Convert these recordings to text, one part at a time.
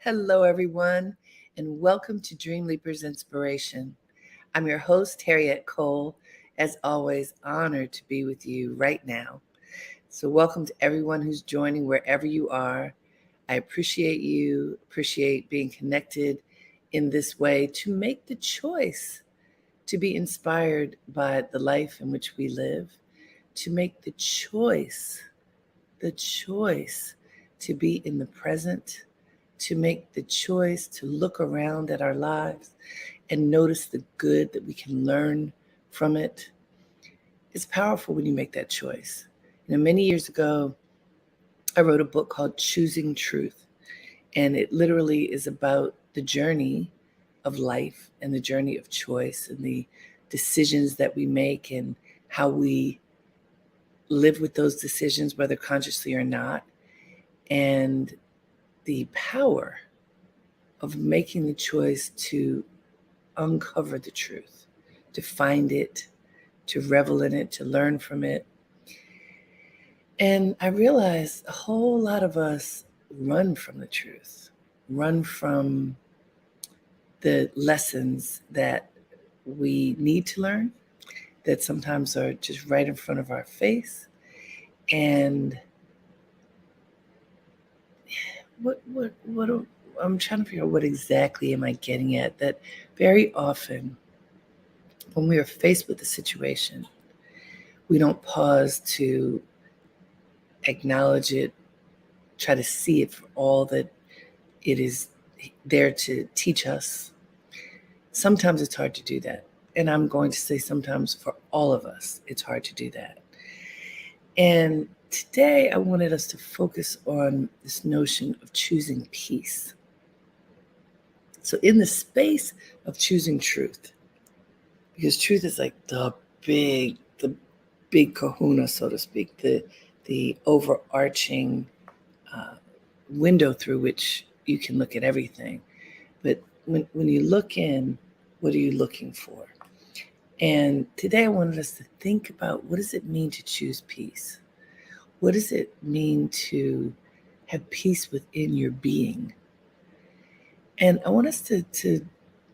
Hello, everyone, and welcome to Dreamleapers Inspiration. I'm your host, Harriet Cole. As always, honored to be with you right now. So, welcome to everyone who's joining wherever you are. I appreciate you, appreciate being connected in this way to make the choice to be inspired by the life in which we live, to make the choice to be in the present, to make the choice to look around at our lives and notice the good that we can learn from it. It's powerful when you make that choice. Many years ago, I wrote a book called Choosing Truth, and it literally is about the journey of life and the journey of choice and the decisions that we make and how we live with those decisions, whether consciously or not, and the power of making the choice to uncover the truth, to find it, to revel in it, to learn from it. And I realized a whole lot of us run from the truth, run from the lessons that we need to learn, that sometimes are just right in front of our face. And what I'm trying to figure out what exactly am I getting at, that very often when we are faced with a situation, we don't pause to acknowledge it, try to see it for all that it is there to teach us. Sometimes it's hard to do that. And I'm going to say sometimes for all of us, it's hard to do that. And today I wanted us to focus on this notion of choosing peace. So in the space of choosing truth, because truth is like the big kahuna, so to speak, the overarching window through which you can look at everything. But when you look in, what are you looking for? And today I wanted us to think about, what does it mean to choose peace? What does it mean to have peace within your being? And I want us to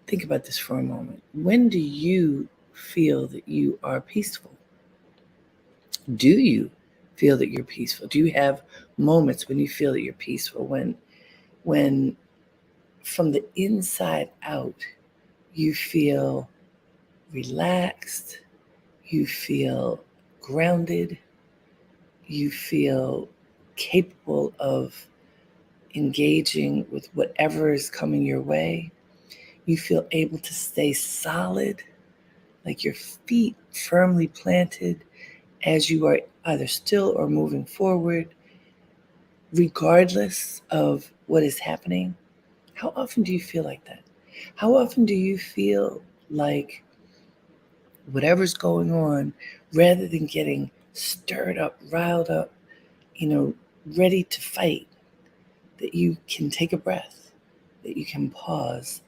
think about this for a moment. When do you feel that you are peaceful? Do you feel that you're peaceful? Do you have moments when you feel that you're peaceful? When from the inside out, you feel relaxed, you feel grounded, you feel capable of engaging with whatever is coming your way. You feel able to stay solid, like your feet firmly planted as you are either still or moving forward, regardless of what is happening. How often do you feel like that? How often do you feel like whatever's going on, rather than getting stirred up, riled up, ready to fight, that you can take a breath, that you can pause,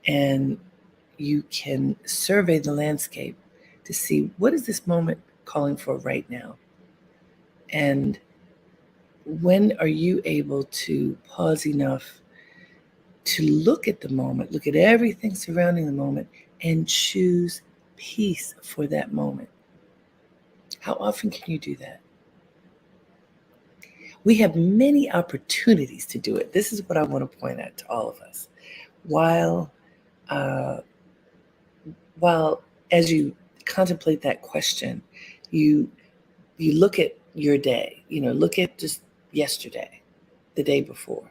and you can survey the landscape to see, what is this moment calling for right now? And when are you able to pause enough to look at the moment, look at everything surrounding the moment, and choose peace for that moment? How often can you do that? We have many opportunities to do it. This is what I want to point out to all of us. While as you contemplate that question, you look at your day, look at just yesterday, the day before,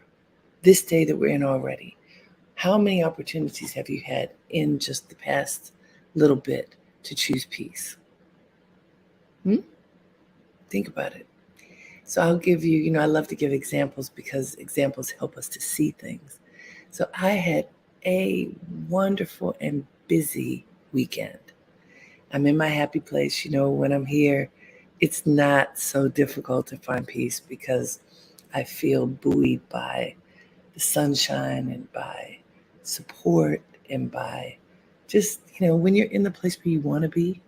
this day that we're in already. How many opportunities have you had in just the past little bit to choose peace? Think about it. So I'll give you, I love to give examples because examples help us to see things. So I had a wonderful and busy weekend. I'm in my happy place. When I'm here, it's not so difficult to find peace because I feel buoyed by the sunshine and by support and by just, when you're in the place where you want to be,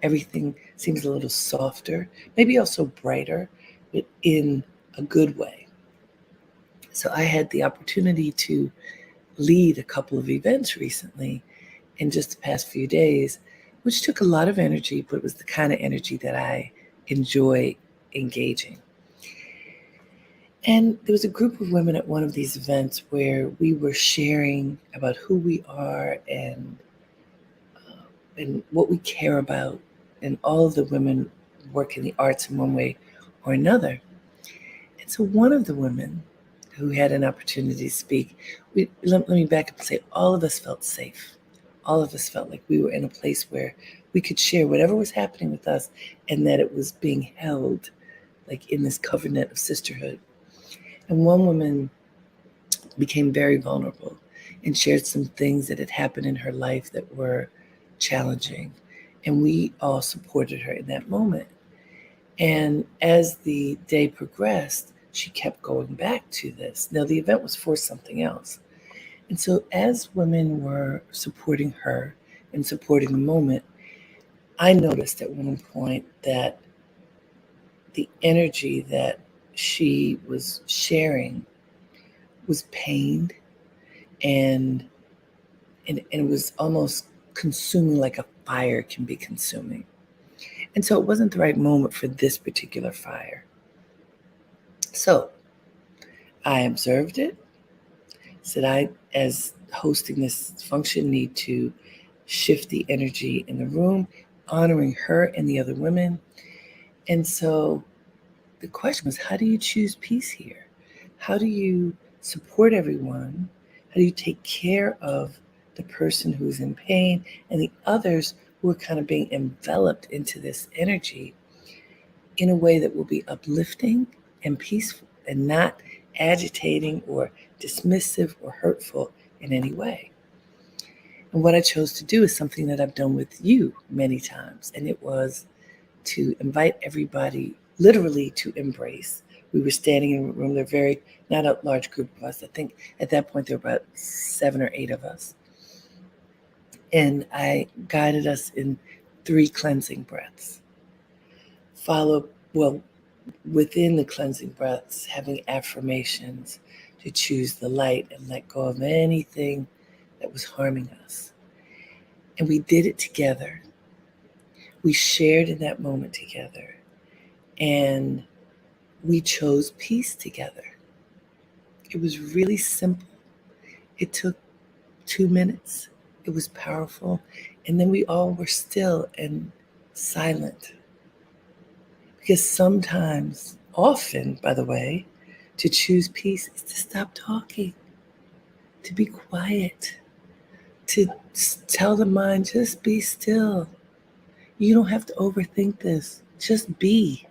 everything seems a little softer, maybe also brighter, but in a good way. So I had the opportunity to lead a couple of events recently in just the past few days, which took a lot of energy, but it was the kind of energy that I enjoy engaging. And there was a group of women at one of these events where we were sharing about who we are and what we care about, and all of the women work in the arts in one way or another. And so one of the women who had an opportunity to speak, let me back up and say all of us felt safe. All of us felt like we were in a place where we could share whatever was happening with us and that it was being held like in this covenant of sisterhood. And one woman became very vulnerable and shared some things that had happened in her life that were challenging. And we all supported her in that moment. And as the day progressed, she kept going back to this. Now, the event was for something else. And so, as women were supporting her and supporting the moment, I noticed at one point that the energy that she was sharing was pained and and it was almost consuming like a fire can be consuming. And so it wasn't the right moment for this particular fire. So I observed it, said I, as hosting this function, need to shift the energy in the room, honoring her and the other women. And so the question was, how do you choose peace here? How do you support everyone? How do you take care of the person who's in pain and the others who are kind of being enveloped into this energy in a way that will be uplifting and peaceful and not agitating or dismissive or hurtful in any way? And what I chose to do is something that I've done with you many times, and it was to invite everybody literally to embrace. We were standing in a room, they're very, not a large group of us. I think at that point there were about 7 or 8 of us. And I guided us in 3 cleansing breaths. Well, within the cleansing breaths, having affirmations to choose the light and let go of anything that was harming us. And we did it together. We shared in that moment together. And we chose peace together. It was really simple. It took 2 minutes. It was powerful. And then we all were still and silent. Because sometimes, often, by the way, to choose peace is to stop talking, to be quiet, to tell the mind, just be still. You don't have to overthink this. Just be.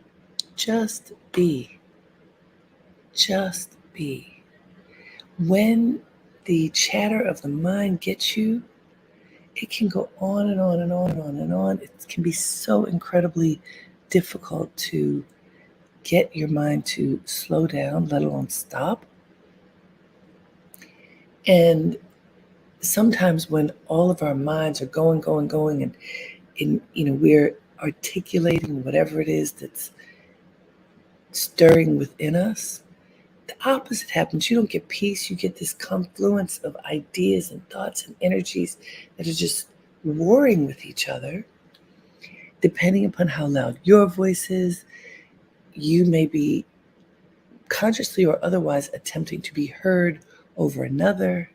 Just be. Just be. When the chatter of the mind gets you, it can go on and on and on and on and on. It can be so incredibly difficult to get your mind to slow down, let alone stop. And sometimes when all of our minds are going, and we're articulating whatever it is that's stirring within us, the opposite happens. You don't get peace. You get this confluence of ideas and thoughts and energies that are just warring with each other. Depending upon how loud your voice is, you may be consciously or otherwise attempting to be heard over another.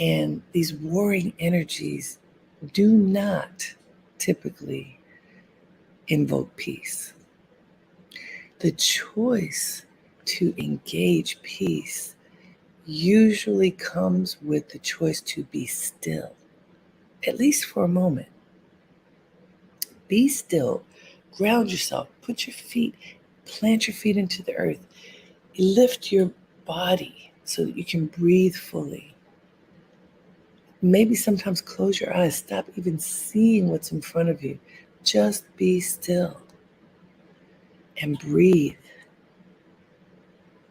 And these warring energies do not typically invoke peace. The choice to engage peace usually comes with the choice to be still, at least for a moment. Be still, ground yourself, plant your feet into the earth, lift your body so that you can breathe fully. Maybe sometimes close your eyes, stop even seeing what's in front of you. Just be still and breathe.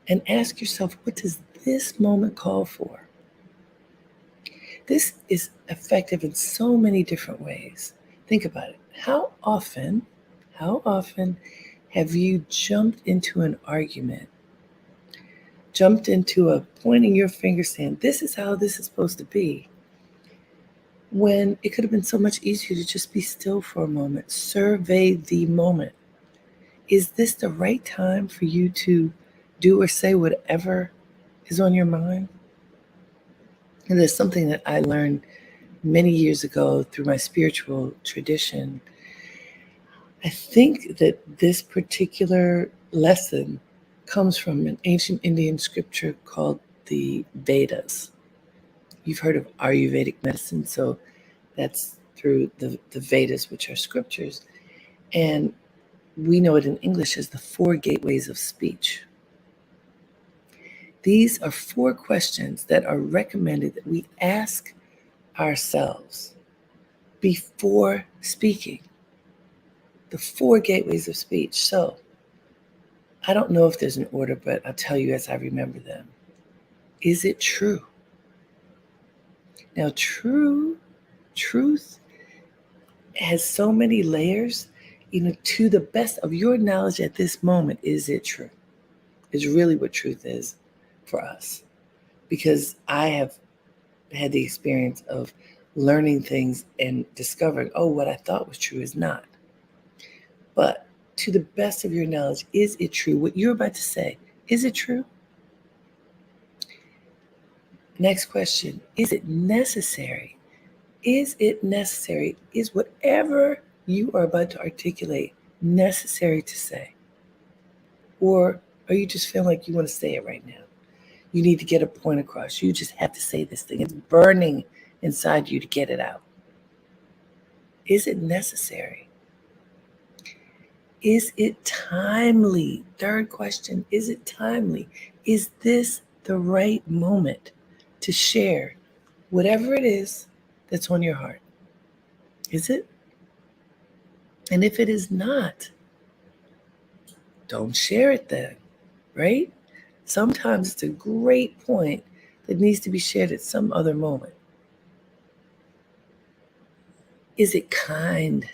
And ask yourself, what does this moment call for? This is effective in so many different ways. Think about it. How often have you jumped into an argument jumped into a pointing your finger saying, this is how this is supposed to be, when it could have been so much easier to just be still for a moment, survey the moment. Is this the right time for you to do or say whatever is on your mind? And there's something that I learned many years ago through my spiritual tradition. I think that this particular lesson comes from an ancient Indian scripture called the Vedas. You've heard of Ayurvedic medicine, so that's through the Vedas, which are scriptures. And we know it in English as the 4 gateways of speech. These are 4 questions that are recommended that we ask ourselves before speaking. The 4 gateways of speech. So I don't know if there's an order, but I'll tell you as I remember them. Is it true? Now, truth has so many layers. To the best of your knowledge at this moment, is it true? Is really what truth is for us. Because I have had the experience of learning things and discovering, what I thought was true is not. But to the best of your knowledge, is it true? What you're about to say, is it true? Next question, is it necessary? Is it necessary? Is whatever you are about to articulate necessary to say? Or are you just feeling like you want to say it right now? You need to get a point across. You just have to say this thing. It's burning inside you to get it out. Is it necessary? Is it timely? Third question, is it timely? Is this the right moment to share whatever it is that's on your heart? Is it? And if it is not, don't share it then, right? Sometimes it's a great point that needs to be shared at some other moment. Is it kind?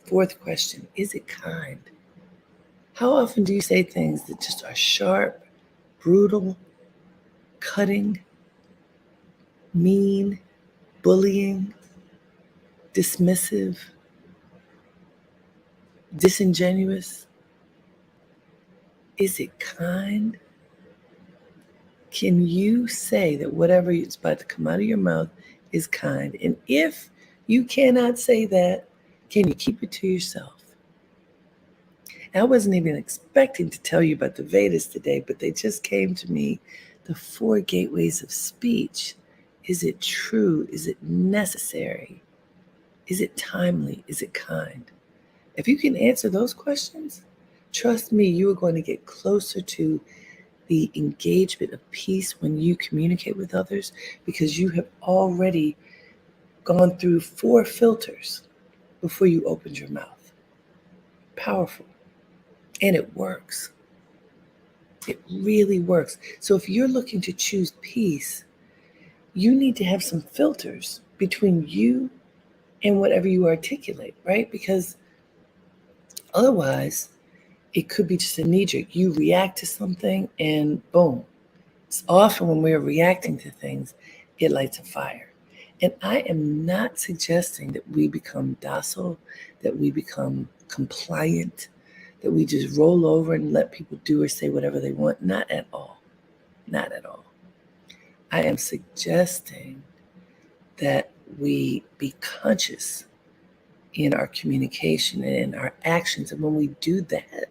Fourth question, is it kind? How often do you say things that just are sharp, brutal, cutting, mean, bullying, dismissive, disingenuous? Is it kind? Can you say that whatever is about to come out of your mouth is kind? And if you cannot say that, can you keep it to yourself? I wasn't even expecting to tell you about the Vedas today, but they just came to me. The 4 gateways of speech. Is it true? Is it necessary? Is it timely? Is it kind? If you can answer those questions, trust me, you are going to get closer to the engagement of peace when you communicate with others, because you have already gone through 4 filters before you opened your mouth. Powerful. And it works. It really works. So if you're looking to choose peace, you need to have some filters between you and whatever you articulate, right? Because otherwise, it could be just a knee-jerk. You react to something and boom. It's often when we're reacting to things, it lights a fire. And I am not suggesting that we become docile, that we become compliant, that we just roll over and let people do or say whatever they want. Not at all. Not at all. I am suggesting that we be conscious in our communication and in our actions. And when we do that,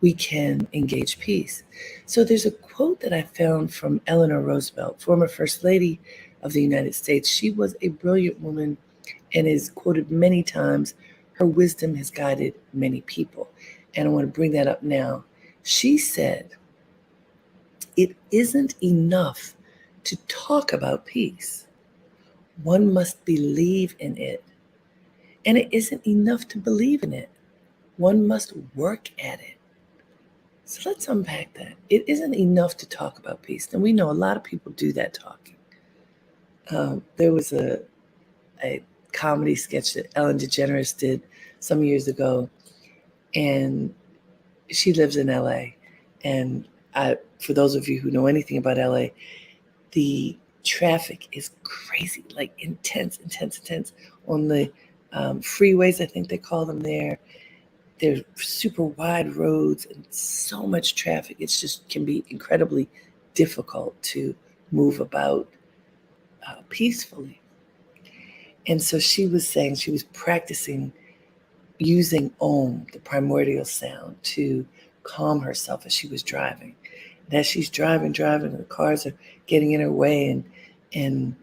we can engage peace. So there's a quote that I found from Eleanor Roosevelt, former First Lady of the United States. She was a brilliant woman and is quoted many times. Her wisdom has guided many people. And I want to bring that up now. She said, it isn't enough to talk about peace. One must believe in it. And it isn't enough to believe in it. One must work at it. So let's unpack that. It isn't enough to talk about peace. And we know a lot of people do that talking. There was a comedy sketch that Ellen DeGeneres did some years ago, and she lives in LA. And for those of you who know anything about LA, the traffic is crazy, like intense on the freeways, I think they call them there. They're super wide roads and so much traffic. It's just can be incredibly difficult to move about peacefully. And so she was saying she was practicing using Om, the primordial sound, to calm herself as she was driving. And as she's driving, and the cars are getting in her way, and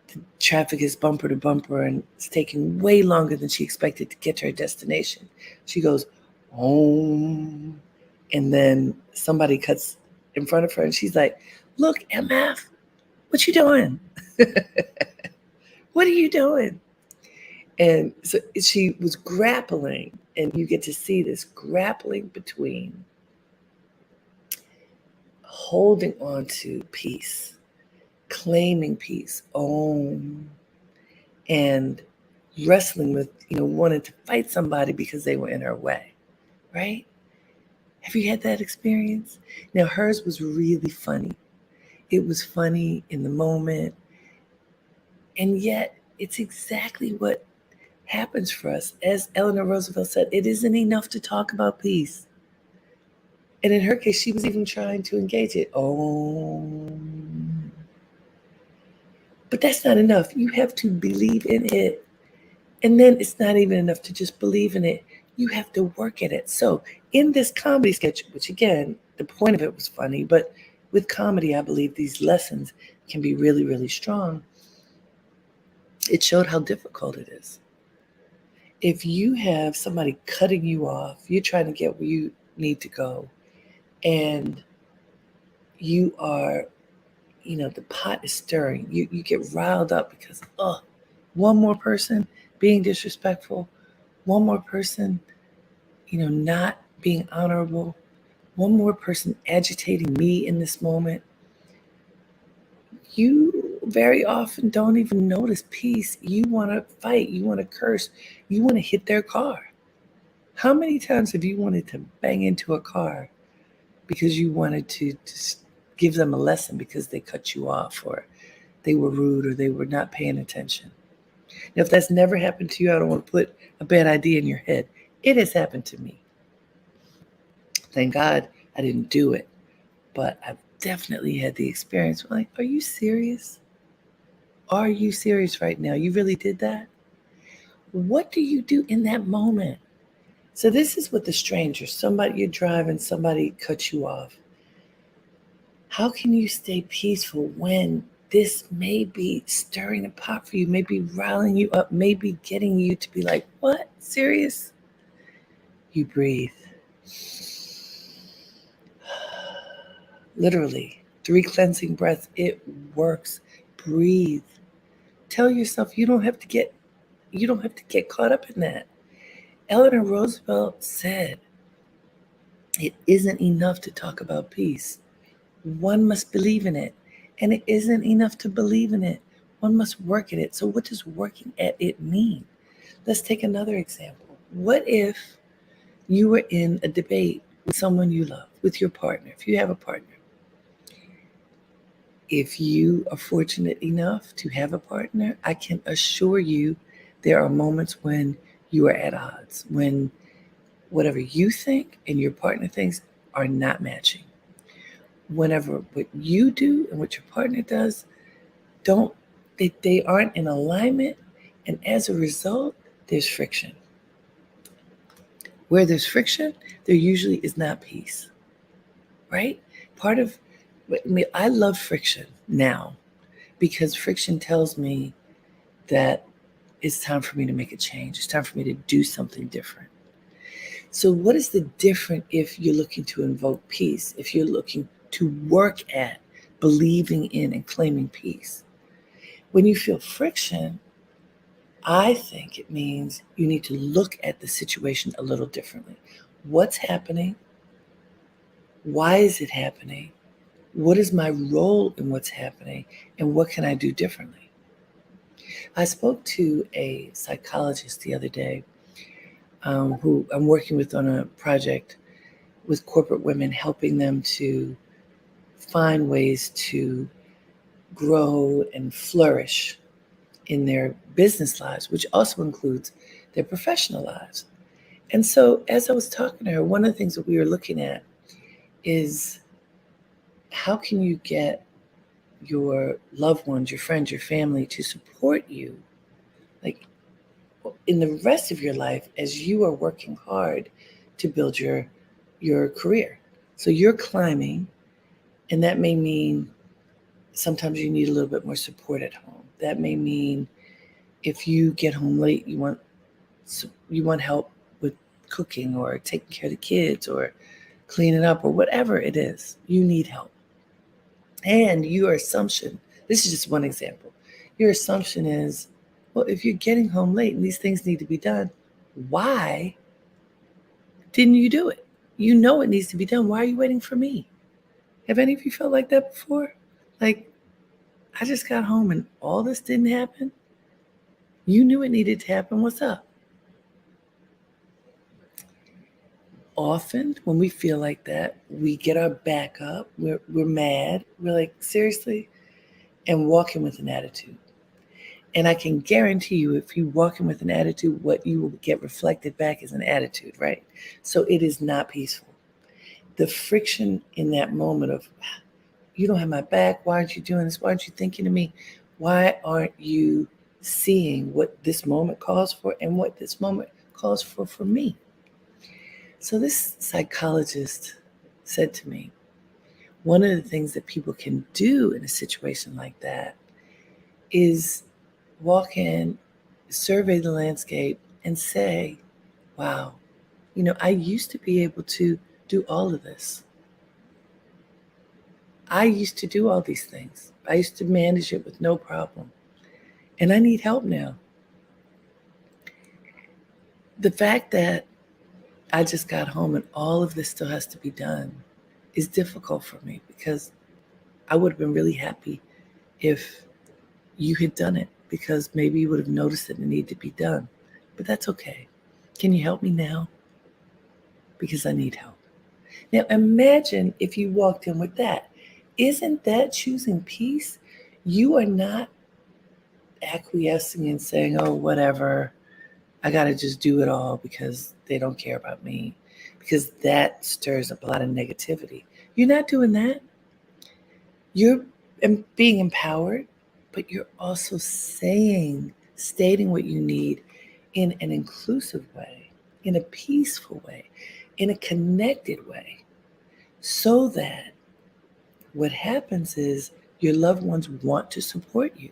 the traffic is bumper to bumper, and it's taking way longer than she expected to get to her destination. She goes, Om, and then somebody cuts in front of her, and she's like, "Look, MF, what you doing? What are you doing?" And so she was grappling, and you get to see this grappling between holding on to peace, claiming peace, and wrestling with, wanting to fight somebody because they were in her way, right? Have you had that experience? Now, hers was really funny. It was funny in the moment, and yet it's exactly what happens for us. As Eleanor Roosevelt said, it isn't enough to talk about peace. And in her case, she was even trying to engage it. But that's not enough. You have to believe in it. And then it's not even enough to just believe in it. You have to work at it. So in this comedy sketch, which again, the point of it was funny, but with comedy, I believe these lessons can be really, really strong. It showed how difficult it is. If you have somebody cutting you off, you're trying to get where you need to go, and you are, the pot is stirring. You get riled up because, one more person being disrespectful, one more person, not being honorable, one more person agitating me in this moment. You very often don't even notice peace. You want to fight. You want to curse. You want to hit their car. How many times have you wanted to bang into a car because you wanted to just give them a lesson because they cut you off, or they were rude, or they were not paying attention? Now, if that's never happened to you, I don't want to put a bad idea in your head. It has happened to me. Thank God I didn't do it, but I've definitely had the experience. Like, are you serious? Are you serious right now? You really did that? What do you do in that moment? So this is with the stranger. Somebody, you're driving, somebody cuts you off. How can you stay peaceful when this may be stirring the pot for you, maybe riling you up, maybe getting you to be like, what? Serious? You breathe. Literally, 3 cleansing breaths. It works. Breathe. Tell yourself you don't have to get caught up in that. Eleanor Roosevelt said, it isn't enough to talk about peace. One must believe in it. And it isn't enough to believe in it. One must work at it. So what does working at it mean? Let's take another example. What if you were in a debate with someone you love, with your partner, if you have a partner? If you are fortunate enough to have a partner, I can assure you there are moments when you are at odds, when whatever you think and your partner thinks are not matching. Whenever what you do and what your partner does they aren't in alignment, and as a result, there's friction. Where there's friction, there usually is not peace, right? I love friction now because friction tells me that it's time for me to make a change. It's time for me to do something different. So what is the difference if you're looking to invoke peace, if you're looking to work at believing in and claiming peace? When you feel friction, I think it means you need to look at the situation a little differently. What's happening? Why is it happening? What is my role in what's happening? And what can I do differently? I spoke to a psychologist the other day who I'm working with on a project with corporate women, helping them to find ways to grow and flourish in their business lives, which also includes their professional lives. And so, as I was talking to her, one of the things that we were looking at is how can you get your loved ones, your friends, your family to support you, like in the rest of your life as you are working hard to build your career. So you're climbing, and that may mean sometimes you need a little bit more support at home. That may mean if you get home late, you want help with cooking or taking care of the kids or cleaning up or whatever it is. You need help. And your assumption, this is just one example. Your assumption is, well, if you're getting home late and these things need to be done, why didn't you do it? You know it needs to be done. Why are you waiting for me? Have any of you felt like that before? Like, I just got home and all this didn't happen? You knew it needed to happen. What's up? Often when we feel like that, we get our back up. We're mad. We're like, seriously? And walk in with an attitude. And I can guarantee you, if you walk in with an attitude, what you will get reflected back is an attitude, right? So it is not peaceful. The friction in that moment of, you don't have my back. Why aren't you doing this? Why aren't you thinking of me? Why aren't you seeing what this moment calls for and what this moment calls for me? So this psychologist said to me, one of the things that people can do in a situation like that is walk in, survey the landscape, and say, wow, I used to be able to do all of this. I used to do all these things. I used to manage it with no problem. And I need help now. The fact that I just got home and all of this still has to be done is difficult for me because I would have been really happy if you had done it because maybe you would have noticed that it needed to be done. But that's okay. Can you help me now? Because I need help. Now imagine if you walked in with that. Isn't that choosing peace? You are not acquiescing and saying, oh, whatever, I got to just do it all because they don't care about me, because that stirs up a lot of negativity. You're not doing that. You're being empowered, but you're also stating what you need in an inclusive way, in a peaceful way, in a connected way, so that what happens is your loved ones want to support you.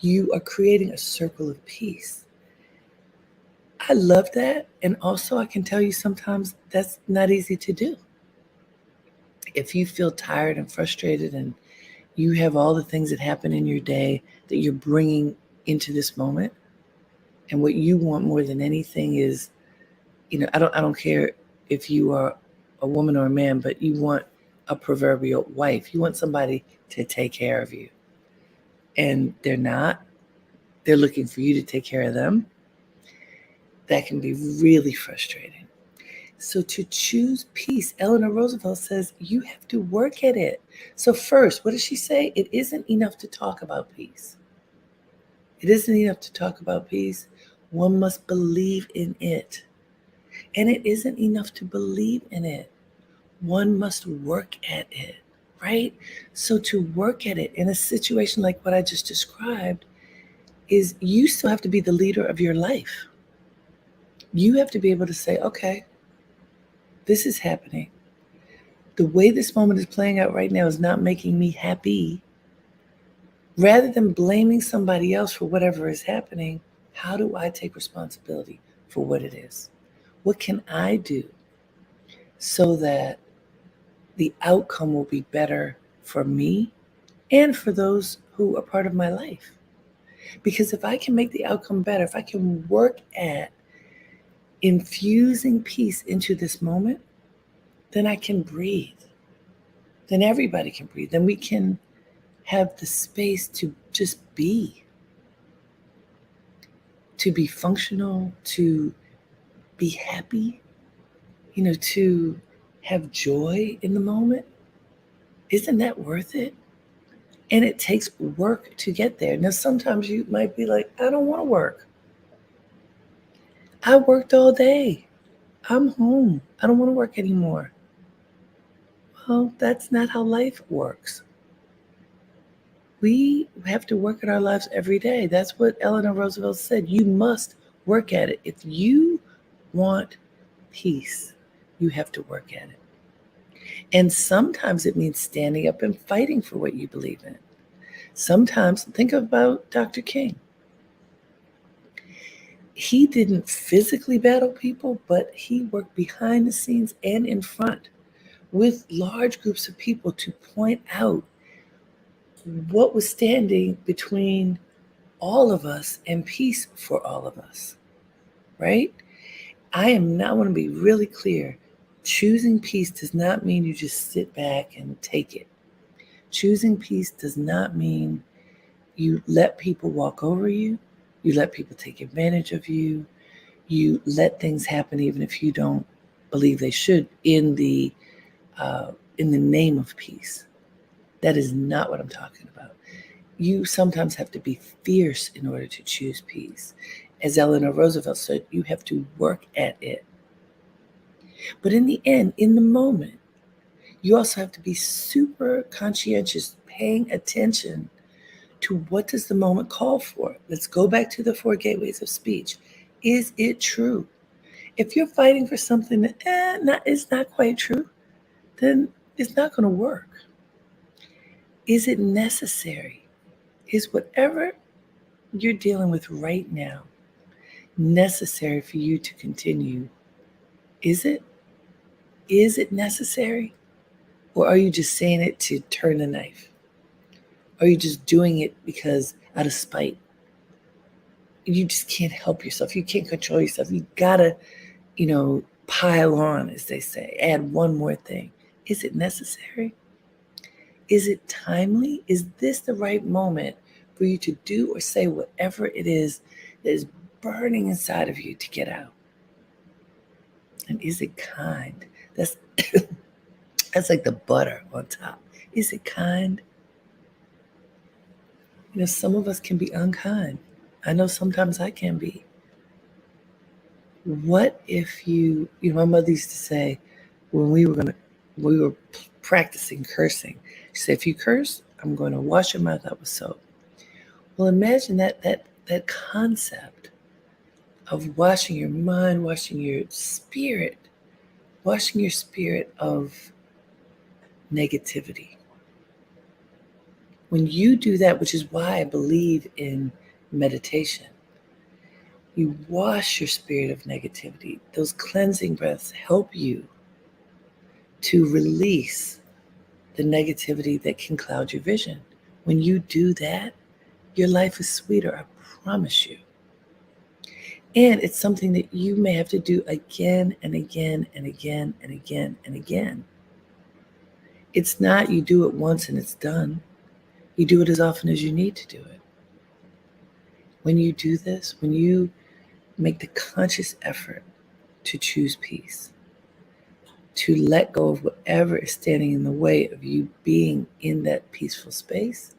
You are creating a circle of peace. I love that. And also, I can tell you sometimes that's not easy to do. If you feel tired and frustrated and you have all the things that happen in your day that you're bringing into this moment, and what you want more than anything is, I don't care if you are a woman or a man, but you want a proverbial wife. You want somebody to take care of you. And they're not. They're looking for you to take care of them. That can be really frustrating. So to choose peace, Eleanor Roosevelt says you have to work at it. So first, what does she say? It isn't enough to talk about peace. It isn't enough to talk about peace. One must believe in it. And it isn't enough to believe in it. One must work at it, right? So to work at it in a situation like what I just described is you still have to be the leader of your life. You have to be able to say, okay, this is happening. The way this moment is playing out right now is not making me happy. Rather than blaming somebody else for whatever is happening, how do I take responsibility for what it is? What can I do so that the outcome will be better for me and for those who are part of my life? Because if I can make the outcome better, if I can work at infusing peace into this moment, then I can breathe. Then everybody can breathe. Then we can have the space to just be functional, to be happy, to have joy in the moment. Isn't that worth it? And it takes work to get there. Now, sometimes you might be like, I don't want to work. I worked all day. I'm home. I don't want to work anymore. Well, that's not how life works. We have to work at our lives every day. That's what Eleanor Roosevelt said. You must work at it. If you want peace, you have to work at it. And sometimes it means standing up and fighting for what you believe in. Sometimes, think about Dr. King. He didn't physically battle people, but he worked behind the scenes and in front with large groups of people to point out what was standing between all of us and peace for all of us, right? I want to be really clear. Choosing peace does not mean you just sit back and take it. Choosing peace does not mean you let people walk over you. You let people take advantage of you. You let things happen even if you don't believe they should in the name of peace. That is not what I'm talking about. You sometimes have to be fierce in order to choose peace. As Eleanor Roosevelt said, you have to work at it. But in the end, in the moment, you also have to be super conscientious, paying attention to what does the moment call for. Let's go back to the 4 gateways of speech. Is it true? If you're fighting for something that is not quite true, then it's not going to work. Is it necessary? Is whatever you're dealing with right now necessary for you to continue? Is it? Is it necessary? Or are you just saying it to turn the knife? Are you just doing it because out of spite? You just can't help yourself. You can't control yourself. You gotta, pile on, as they say, add one more thing. Is it necessary? Is it timely? Is this the right moment for you to do or say whatever it is that is burning inside of you to get out? And is it kind? That's that's like the butter on top. Is it kind? Some of us can be unkind. I know sometimes I can be. What if my mother used to say when we were practicing cursing, she said, if you curse, I'm going to wash your mouth out with soap. Well, imagine that concept of washing your mind, washing your spirit of negativity. When you do that, which is why I believe in meditation, you wash your spirit of negativity. Those cleansing breaths help you to release the negativity that can cloud your vision. When you do that, your life is sweeter, I promise you. And it's something that you may have to do again and again and again and again and again. It's not you do it once and it's done. You do it as often as you need to do it. When you do this, when you make the conscious effort to choose peace, to let go of whatever is standing in the way of you being in that peaceful space,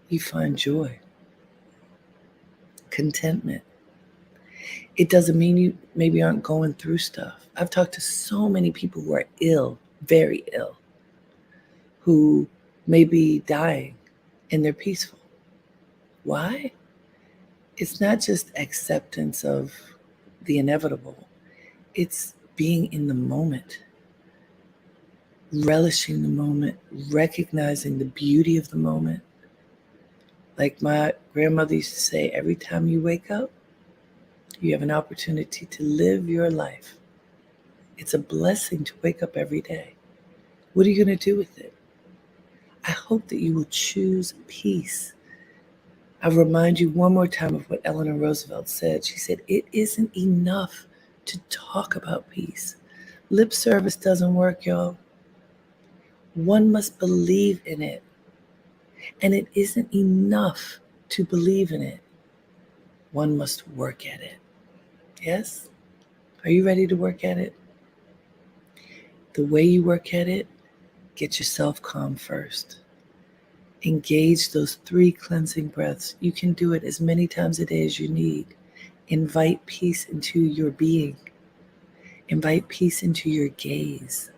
you find joy, contentment. It doesn't mean you maybe aren't going through stuff. I've talked to so many people who are ill, very ill, who may be dying, and they're peaceful. Why? It's not just acceptance of the inevitable. It's being in the moment, relishing the moment, recognizing the beauty of the moment. Like my grandmother used to say, every time you wake up, you have an opportunity to live your life. It's a blessing to wake up every day. What are you going to do with it? I hope that you will choose peace. I'll remind you one more time of what Eleanor Roosevelt said. She said, it isn't enough to talk about peace. Lip service doesn't work, y'all. One must believe in it. And it isn't enough to believe in it. One must work at it. Yes? Are you ready to work at it? The way you work at it Get yourself calm first. Engage those 3 cleansing breaths. You can do it as many times a day as you need. Invite peace into your being. Invite peace into your gaze.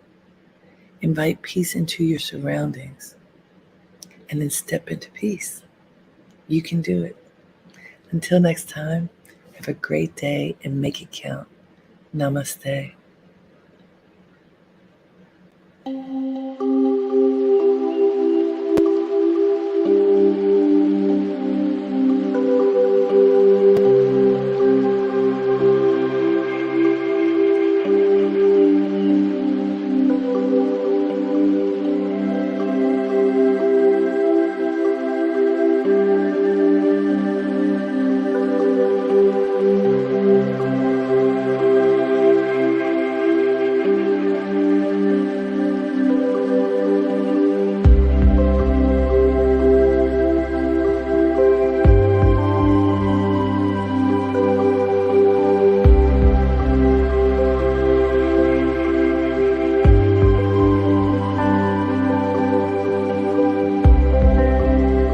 Invite peace into your surroundings. And then step into peace. You can do it. Until next time, have a great day and make it count. Namaste.